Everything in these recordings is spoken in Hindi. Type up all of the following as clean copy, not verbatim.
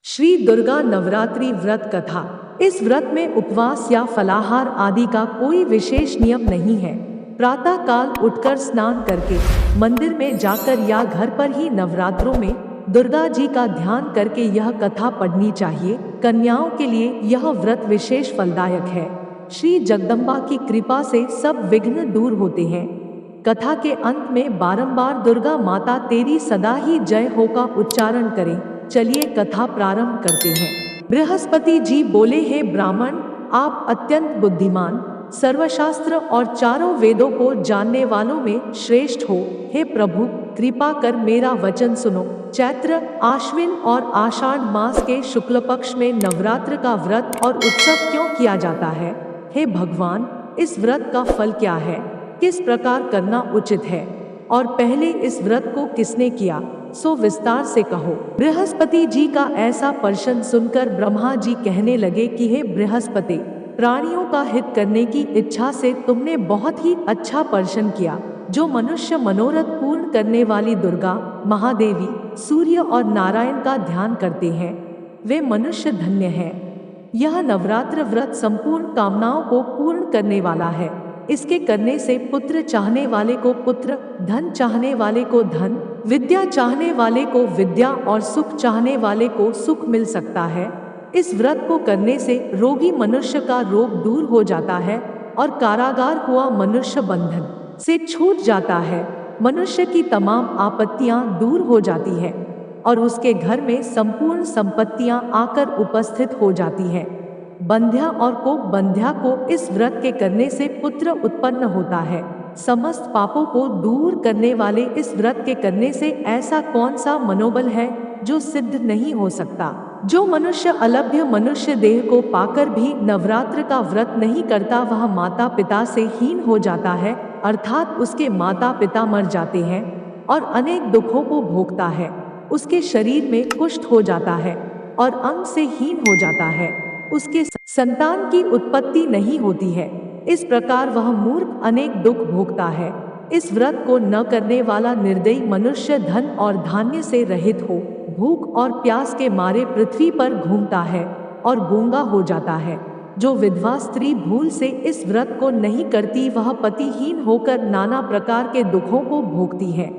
श्री दुर्गा नवरात्रि व्रत कथा। इस व्रत में उपवास या फलाहार आदि का कोई विशेष नियम नहीं है। प्रातः काल उठकर स्नान करके मंदिर में जाकर या घर पर ही नवरात्रों में दुर्गा जी का ध्यान करके यह कथा पढ़नी चाहिए। कन्याओं के लिए यह व्रत विशेष फलदायक है। श्री जगदम्बा की कृपा से सब विघ्न दूर होते हैं। कथा के अंत में बारंबार दुर्गा माता तेरी सदा ही जय हो का उच्चारण करें। चलिए कथा प्रारंभ करते हैं। बृहस्पति जी बोले, हे ब्राह्मण, आप अत्यंत बुद्धिमान, सर्वशास्त्र और चारों वेदों को जानने वालों में श्रेष्ठ हो। हे प्रभु, कृपा कर मेरा वचन सुनो। चैत्र, आश्विन और आषाढ़ मास के शुक्ल पक्ष में नवरात्र का व्रत और उत्सव क्यों किया जाता है? हे भगवान, इस व्रत का फल क्या है? किस प्रकार करना उचित है? और पहले इस व्रत को किसने किया, सो विस्तार से कहो। बृहस्पति जी का ऐसा प्रश्न सुनकर ब्रह्मा जी कहने लगे कि हे बृहस्पति, प्राणियों का हित करने की इच्छा से तुमने बहुत ही अच्छा प्रश्न किया। जो मनुष्य मनोरथ पूर्ण करने वाली दुर्गा, महादेवी, सूर्य और नारायण का ध्यान करते हैं, वे मनुष्य धन्य हैं। यह नवरात्र व्रत संपूर्ण कामनाओं को पूर्ण करने वाला है। इसके करने से पुत्र चाहने वाले को पुत्र, धन चाहने वाले को धन, विद्या चाहने वाले को विद्या और सुख चाहने वाले को सुख मिल सकता है। इस व्रत को करने से रोगी मनुष्य का रोग दूर हो जाता है और कारागार हुआ मनुष्य बंधन से छूट जाता है। मनुष्य की तमाम आपत्तियां दूर हो जाती है और उसके घर में संपूर्ण संपत्तियां आकर उपस्थित हो जाती है। बंध्या और को बंध्या को इस व्रत के करने से पुत्र उत्पन्न होता है। समस्त पापों को दूर करने वाले इस व्रत के करने से ऐसा कौन सा मनोबल है जो सिद्ध नहीं हो सकता? जो मनुष्य अलभ्य मनुष्य देह को पाकर भी नवरात्र का व्रत नहीं करता, वह माता पिता से हीन हो जाता है, अर्थात उसके माता पिता मर जाते हैं और अनेक दुखों को भोगता है। उसके शरीर में कुष्ठ हो जाता है और अंग से हीन हो जाता है। उसके संतान की उत्पत्ति नहीं होती है। इस प्रकार वह मूर्ख अनेक दुख भोगता है। इस व्रत को न करने वाला निर्दयी मनुष्य धन और धान्य से रहित हो, भूख और प्यास के मारे पृथ्वी पर घूमता है और गूंगा हो जाता है। जो विधवा स्त्री भूल से इस व्रत को नहीं करती, वह पतिहीन होकर नाना प्रकार के दुखों को भोगती है।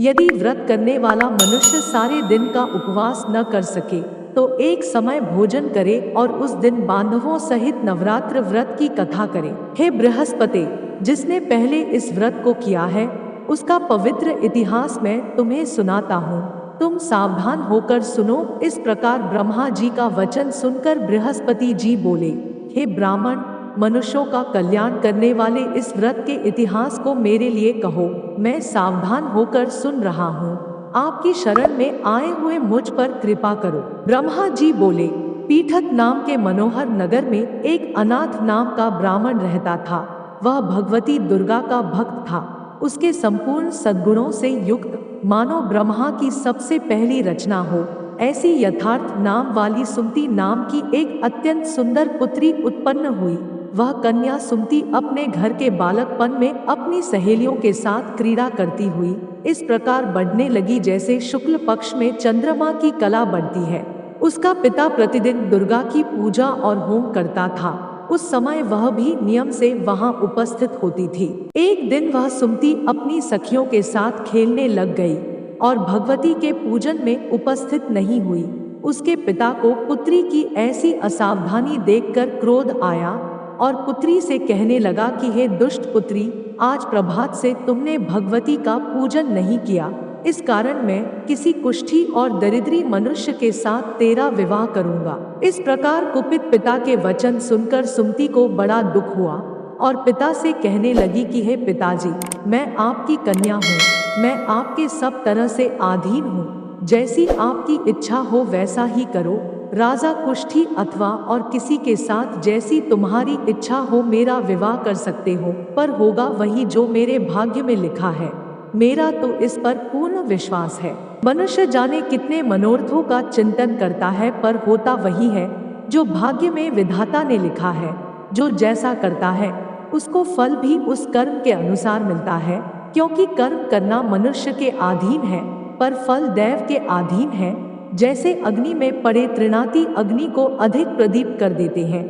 यदि व्रत करने वाला मनुष्य सारे दिन का उपवास न कर सके तो एक समय भोजन करे और उस दिन बांधवों सहित नवरात्र व्रत की कथा करे। हे बृहस्पति, जिसने पहले इस व्रत को किया है उसका पवित्र इतिहास मैं तुम्हें सुनाता हूँ। तुम सावधान होकर सुनो। इस प्रकार ब्रह्मा जी का वचन सुनकर बृहस्पति जी बोले, हे ब्राह्मण, मनुष्यों का कल्याण करने वाले इस व्रत के इतिहास को मेरे लिए कहो। मैं सावधान होकर सुन रहा हूँ। आपकी शरण में आए हुए मुझ पर कृपा करो। ब्रह्मा जी बोले, पीठक नाम के मनोहर नगर में एक अनाथ नाम का ब्राह्मण रहता था। वह भगवती दुर्गा का भक्त था। उसके संपूर्ण सद्गुणों से युक्त, मानो ब्रह्मा की सबसे पहली रचना हो, ऐसी यथार्थ नाम वाली सुमति नाम की एक अत्यंत सुंदर पुत्री उत्पन्न हुई। वह कन्या सुमति अपने घर के बालकपन में अपनी सहेलियों के साथ क्रीड़ा करती हुई इस प्रकार बढ़ने लगी जैसे शुक्ल पक्ष में चंद्रमा की कला बढ़ती है। उसका पिता प्रतिदिन दुर्गा की पूजा और होम करता था। उस समय वह भी नियम से वहां उपस्थित होती थी। एक दिन वह सुमति अपनी सखियों के साथ खेलने लग गई और भगवती के पूजन में उपस्थित नहीं हुई। उसके पिता को पुत्री की ऐसी असावधानी देखकर क्रोध आया और पुत्री से कहने लगा कि हे दुष्ट पुत्री, आज प्रभात से तुमने भगवती का पूजन नहीं किया, इस कारण मैं किसी कुष्ठी और दरिद्री मनुष्य के साथ तेरा विवाह करूंगा। इस प्रकार कुपित पिता के वचन सुनकर सुमति को बड़ा दुख हुआ और पिता से कहने लगी कि हे पिताजी, मैं आपकी कन्या हूँ, मैं आपके सब तरह से अधीन हूँ। जैसी आपकी इच्छा हो वैसा ही करो। राजा कुष्ठी अथवा और किसी के साथ जैसी तुम्हारी इच्छा हो मेरा विवाह कर सकते हो, पर होगा वही जो मेरे भाग्य में लिखा है। मेरा तो इस पर पूर्ण विश्वास है। मनुष्य जाने कितने मनोरथों का चिंतन करता है, पर होता वही है जो भाग्य में विधाता ने लिखा है। जो जैसा करता है उसको फल भी उस कर्म के अनुसार मिलता है, क्योंकि कर्म करना मनुष्य के अधीन है पर फल दैव के अधीन है। जैसे अग्नि में पड़े तृणाती अग्नि को अधिक प्रदीप्त कर देते हैं,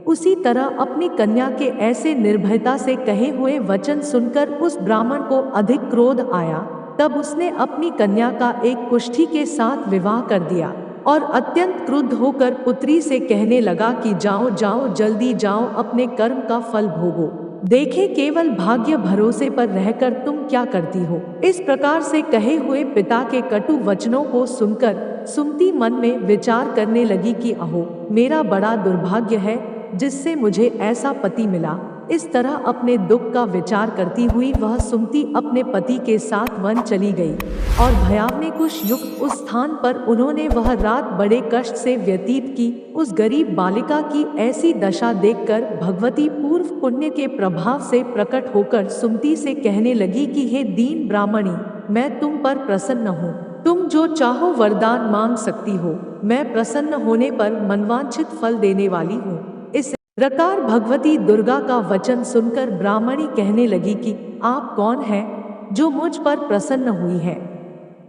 उसी तरह अपनी कन्या के ऐसे निर्भयता से कहे हुए वचन सुनकर उस ब्राह्मण को अधिक क्रोध आया। तब उसने अपनी कन्या का एक कुष्ठी के साथ विवाह कर दिया और अत्यंत क्रुद्ध होकर पुत्री से कहने लगा कि जाओ जाओ, जल्दी जाओ, अपने कर्म का फल भोगो। देखे केवल भाग्य भरोसे पर रहकर तुम क्या करती हो। इस प्रकार से कहे हुए पिता के कटु वचनों को सुनकर सुमति मन में विचार करने लगी कि अहो, मेरा बड़ा दुर्भाग्य है जिससे मुझे ऐसा पति मिला। इस तरह अपने दुख का विचार करती हुई वह सुमति अपने पति के साथ वन चली गई और भयावने कुश युक्त उस स्थान पर उन्होंने वह रात बड़े कष्ट से व्यतीत की। उस गरीब बालिका की ऐसी दशा देखकर भगवती पूर्व पुण्य के प्रभाव से प्रकट होकर सुमति से कहने लगी कि हे दीन ब्राह्मणी, मैं तुम पर प्रसन्न हूँ, तुम जो चाहो वरदान मांग सकती हो, मैं प्रसन्न होने पर मनवांछित फल देने वाली हूँ। इस प्रकार भगवती दुर्गा का वचन सुनकर ब्राह्मणी कहने लगी कि आप कौन हैं जो मुझ पर प्रसन्न हुई है,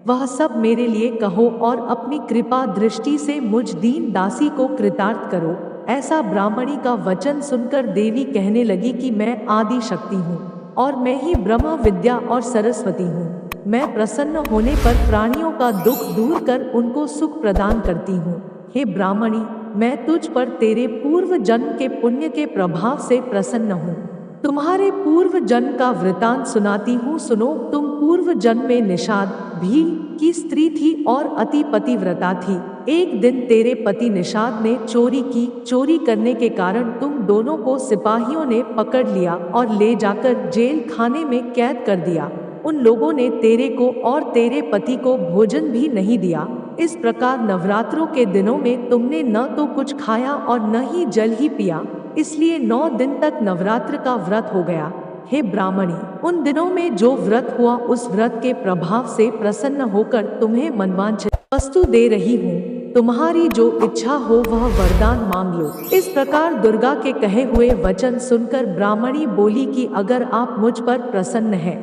वह सब मेरे लिए कहो और अपनी कृपा दृष्टि से मुझ दीन दासी को कृतार्थ करो। ऐसा ब्राह्मणी का वचन सुनकर देवी कहने लगी कि मैं आदि शक्ति हूँ और मैं ही ब्रह्म विद्या और सरस्वती हूँ। मैं प्रसन्न होने पर प्राणियों का दुख दूर कर उनको सुख प्रदान करती हूँ। हे ब्राह्मणी, मैं तुझ पर तेरे पूर्व जन्म के पुण्य के प्रभाव से प्रसन्न हूँ। तुम्हारे पूर्व जन्म का वृतांत सुनाती हूँ, सुनो। तुम पूर्व जन्म में निषाद भील की स्त्री थी और अति पतिव्रता थी। एक दिन तेरे पति निषाद ने चोरी की। चोरी करने के कारण तुम दोनों को सिपाहियों ने पकड़ लिया और ले जाकर जेल खाने में कैद कर दिया। उन लोगों ने तेरे को और तेरे पति को भोजन भी नहीं दिया। इस प्रकार नवरात्रों के दिनों में तुमने न तो कुछ खाया और न ही जल ही पिया, इसलिए 9 दिन तक नवरात्र का व्रत हो गया। हे ब्राह्मणी, उन दिनों में जो व्रत हुआ उस व्रत के प्रभाव से प्रसन्न होकर तुम्हें मनवांछित वस्तु दे रही हूँ। तुम्हारी जो इच्छा हो वह वरदान मांग लो। इस प्रकार दुर्गा के कहे हुए वचन सुनकर ब्राह्मणी बोली कि अगर आप मुझ पर प्रसन्न हैं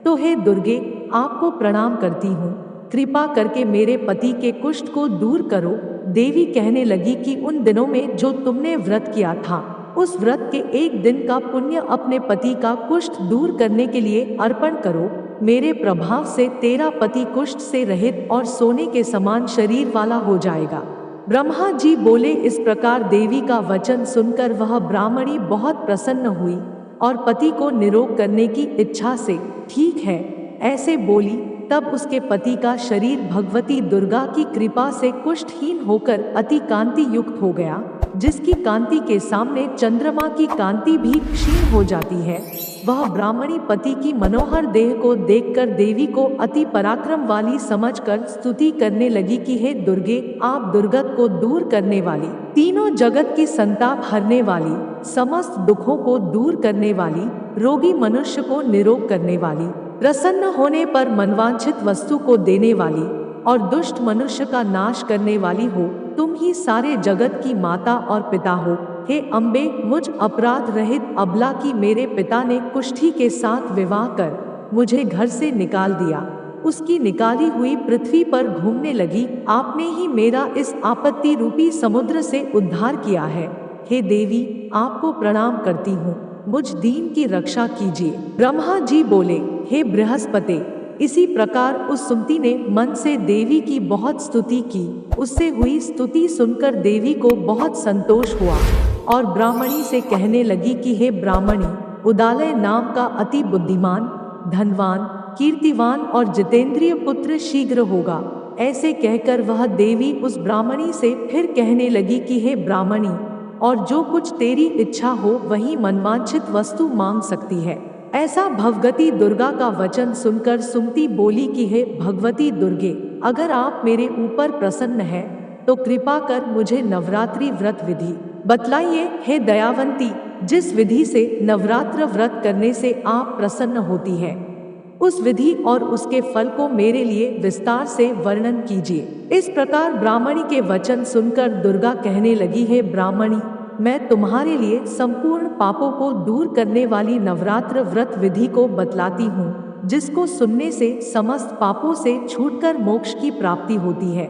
तो हे दुर्गे, आपको प्रणाम करती हूँ। कृपा करके मेरे पति के कुष्ठ को दूर करो। देवी कहने लगी कि उन दिनों में जो तुमने व्रत किया था, उस व्रत के एक दिन का पुण्य अपने पति का कुष्ठ दूर करने के लिए अर्पण करो। मेरे प्रभाव से तेरा पति कुष्ठ से रहित और सोने के समान शरीर वाला हो जाएगा। ब्रह्मा जी बोले। इस प्रकार देवी का वचन सुनकर वह ब्राह्मणी बहुत प्रसन्न हुई और पति को निरोग करने की इच्छा से ठीक है ऐसे बोली। तब उसके पति का शरीर भगवती दुर्गा की कृपा से कुष्ठहीन होकर अति कांति युक्त हो गया, जिसकी कांति के सामने चंद्रमा की कांति भी क्षीण हो जाती है। वह ब्राह्मणी पति की मनोहर देह को देखकर देवी को अति पराक्रम वाली समझकर स्तुति करने लगी कि हे दुर्गे, आप दुर्गत को दूर करने वाली, तीनों जगत की संताप हरने वाली, समस्त दुखों को दूर करने वाली, रोगी मनुष्य को निरोग करने वाली, प्रसन्न होने पर मनवांछित वस्तु को देने वाली और दुष्ट मनुष्य का नाश करने वाली हो। तुम ही सारे जगत की माता और पिता हो। हे अम्बे, मुझ अपराध रहित अबला की मेरे पिता ने कुष्ठी के साथ विवाह कर मुझे घर से निकाल दिया। उसकी निकाली हुई पृथ्वी पर घूमने लगी। आपने ही मेरा इस आपत्ति रूपी समुद्र से उद्धार किया है। हे देवी, आपको प्रणाम करती हूँ, मुझ दीन की रक्षा कीजिए। ब्रह्मा जी बोले, हे बृहस्पति। इसी प्रकार उस सुमति ने मन से देवी की बहुत स्तुति की। उससे हुई स्तुति सुनकर देवी को बहुत संतोष हुआ और ब्राह्मणी से कहने लगी कि हे ब्राह्मणी, उदालय नाम का अति बुद्धिमान, धनवान, कीर्तिवान और जितेंद्रिय पुत्र शीघ्र होगा। ऐसे कहकर वह देवी उस ब्राह्मणी से फिर कहने लगी कि हे ब्राह्मणी, और जो कुछ तेरी इच्छा हो वही मनवांछित वस्तु मांग सकती है। ऐसा भगवती दुर्गा का वचन सुनकर सुमति बोली कि हे भगवती दुर्गे, अगर आप मेरे ऊपर प्रसन्न हैं तो कृपा कर मुझे नवरात्रि व्रत विधि बतलाइए। हे दयावंती, जिस विधि से नवरात्र व्रत करने से आप प्रसन्न होती है, उस विधि और उसके फल को मेरे लिए विस्तार से वर्णन कीजिए। इस प्रकार ब्राह्मणी के वचन सुनकर दुर्गा कहने लगी, हे ब्राह्मणी, मैं तुम्हारे लिए संपूर्ण पापों को दूर करने वाली नवरात्र व्रत विधि को बतलाती हूँ, जिसको सुनने से समस्त पापों से छूटकर मोक्ष की प्राप्ति होती है।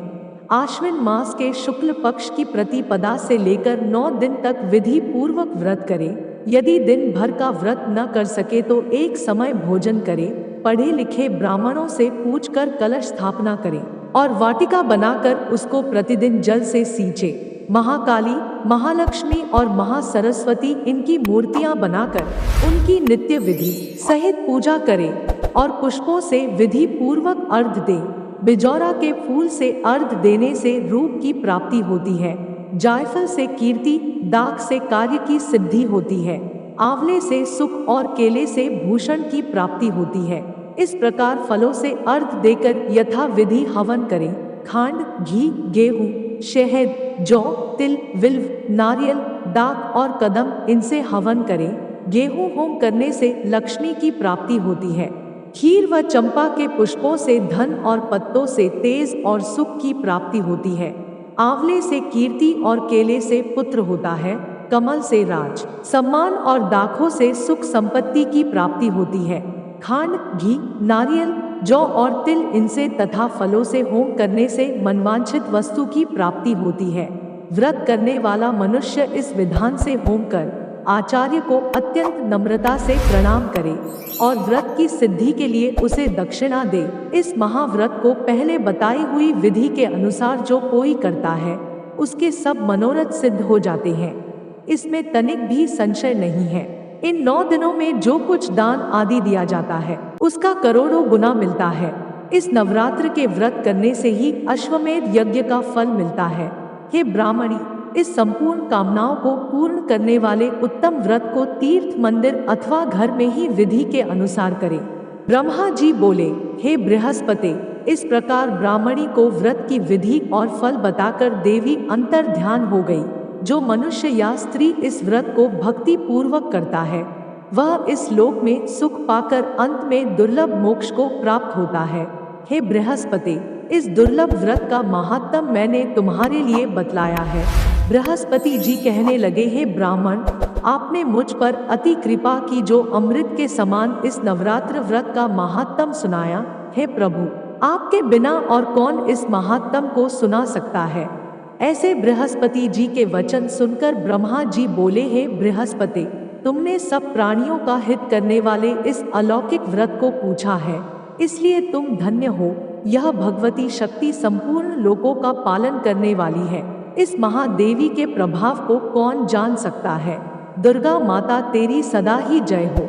आश्विन मास के शुक्ल पक्ष की प्रतिपदा से लेकर 9 दिन तक विधि पूर्वक व्रत करें। यदि दिन भर का व्रत न कर सके तो एक समय भोजन करें। पढ़े लिखे ब्राह्मणों से पूछकर कलश स्थापना करें और वाटिका बनाकर उसको प्रतिदिन जल से सींचे। महाकाली, महालक्ष्मी और महासरस्वती इनकी मूर्तियां बनाकर उनकी नित्य विधि सहित पूजा करें और पुष्पों से विधि पूर्वक अर्घ्य दें। बिजौरा के फूल से अर्घ्य देने से रूप की प्राप्ति होती है। जायफल से कीर्ति, दाख से कार्य की सिद्धि होती है। आंवले से सुख और केले से भूषण की प्राप्ति होती है। इस प्रकार फलों से अर्घ्य देकर यथा विधि हवन करें। खांड, घी, गेहूं, शहद, जौ, तिल, विल्व, नारियल, दाख और कदम इनसे हवन करें। गेहूं होम करने से लक्ष्मी की प्राप्ति होती है। खीर व चंपा के पुष्पों से धन और पत्तों से तेज और सुख की प्राप्ति होती है। आंवले से कीर्ति और केले से पुत्र होता है। कमल से राज, सम्मान और दाखों से सुख संपत्ति की प्राप्ति होती है। खांड, घी, नारियल, जौ और तिल इनसे तथा फलों से होम करने से मनवांछित वस्तु की प्राप्ति होती है। व्रत करने वाला मनुष्य इस विधान से होम कर आचार्य को अत्यंत नम्रता से प्रणाम करे और व्रत की सिद्धि के लिए उसे दक्षिणा दे। इस महाव्रत को पहले बताई हुई विधि के अनुसार जो कोई करता है उसके सब मनोरथ सिद्ध हो जाते हैं। इसमें तनिक भी संशय नहीं है। इन 9 दिनों में जो कुछ दान आदि दिया जाता है उसका करोड़ों गुना मिलता है। इस नवरात्र के व्रत करने से ही अश्वमेध यज्ञ का फल मिलता है। हे ब्राह्मणी, इस संपूर्ण कामनाओं को पूर्ण करने वाले उत्तम व्रत को तीर्थ, मंदिर अथवा घर में ही विधि के अनुसार करें। ब्रह्मा जी बोले, हे बृहस्पति, इस प्रकार ब्राह्मणी को व्रत की विधि और फल बताकर देवी अंतर ध्यान हो गई। जो मनुष्य या स्त्री इस व्रत को भक्ति पूर्वक करता है वह इस लोक में सुख पाकर अंत में दुर्लभ मोक्ष को प्राप्त होता है। हे बृहस्पति, इस दुर्लभ व्रत का महात्म मैंने तुम्हारे लिए बतलाया है। बृहस्पति जी कहने लगे, हे ब्राह्मण, आपने मुझ पर अति कृपा की जो अमृत के समान इस नवरात्र व्रत का महात्म सुनाया। हे प्रभु, आपके बिना और कौन इस महात्म को सुना सकता है। ऐसे बृहस्पति जी के वचन सुनकर ब्रह्मा जी बोले, हे बृहस्पति, तुमने सब प्राणियों का हित करने वाले इस अलौकिक व्रत को पूछा है, इसलिए तुम धन्य हो। यह भगवती शक्ति संपूर्ण लोकों का पालन करने वाली है। इस महादेवी के प्रभाव को कौन जान सकता है। दुर्गा माता तेरी सदा ही जय हो।